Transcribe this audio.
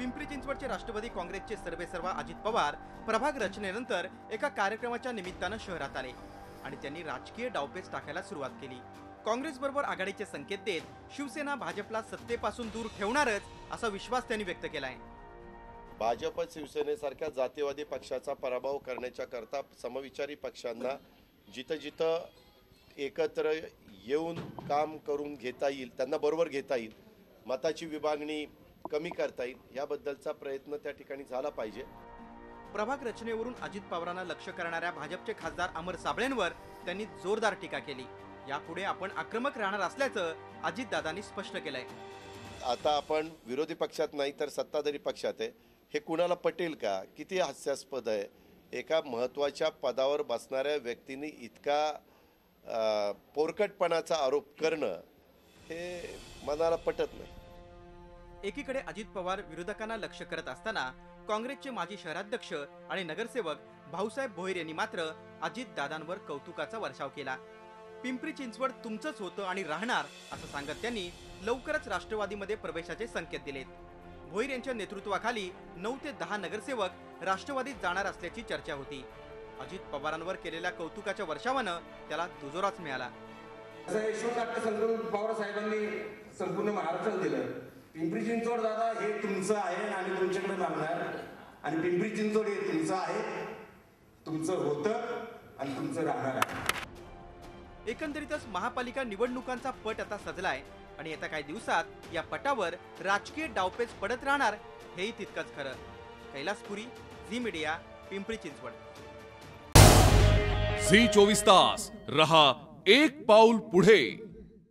पिंपरी चिंचवडचे राष्ट्रवादी काँग्रेसचे सर्वेसर्वा अजित पवार प्रभाग रचनेनंतर एका कार्यक्रमाच्या निमित्तानं शहरात आले आणि त्यांनी राजकीय डावपेच टाकायला सुरुवात केली। काँग्रेस बरोबर आघाडीचे संकेत देत शिवसेना भाजपला सत्तेपासून दूर ठेवणारच असा विश्वास त्यांनी व्यक्त केलाय। भाजप शिवसेनेसारख्या जातीवादी पक्षाचा पराभव करण्याच्या करता समविचारी पक्षांना जिथं जिथं एकत्र येऊन काम करून घेता येईल, त्यांना बरोबर घेता येईल, मताची विभागणी कमी करता येईल याबद्दलचा प्रयत्न त्या ठिकाणी झाला पाहिजे। प्रभाग रचनेवरून अजित पवारांना लक्ष करणाऱ्या भाजपचे खासदार अमर साबळेंवर त्यांनी जोरदार टीका केली। यापुढे आपण आक्रमक राहणार असल्याचं अजितदादांनी स्पष्ट केलंय। आता आपण विरोधी पक्षात नाही तर सत्ताधारी पक्षात आहे, हे कुणाला पटेल का? किती हास्यास्पद आहे। एका महत्त्वाच्या पदावर बसणाऱ्या व्यक्तीने इतका पोरकटपणाचा आरोप करणं हे मनाला पटत नाही। एकीकडे अजित पवार विरोधकांना लक्ष करत असताना काँग्रेसचे माजी शहराध्यक्ष आणि नगरसेवक भाऊसाहेब भोईर यांनी मात्र अजितदादांवर कौतुकाचा वर्षाव केला। पिंपरी चिंचवड तुमचंच होतं आणि राहणार असं सांगत त्यांनी लवकरच राष्ट्रवादीमध्ये प्रवेशाचे संकेत दिलेत। भोईर यांच्या नेतृत्वाखाली 9 ते 10 नगरसेवक राष्ट्रवादीत जाणार असल्याची चर्चा होती। अजित पवारांवर केलेल्या कौतुकाच्या वर्षावानं त्याला दुजोराच मिळाला। पवार साहेबांनी संपूर्ण महाराष्ट्राला दिलं, पिंपरी चिंचवड दादा हे तुमचं आहे आणि तुमच्याकडे लागणार, आणि पिंपरी चिंचवड हे तुमचं आहे, तुमचं होतं आणि तुमचं राहणार आहे। एकंदरीतच महापालिका निवडणुकांचा पट आता सजलाय आणि येत्या काही दिवसात या पटावर राजकीय डावपेच पडत राहणार हेही तितकंच खरं। कैलासपुरी, झी मीडिया, पिंपरी चिंचवड। झी 24 तास रहा एक पाऊल पुढे।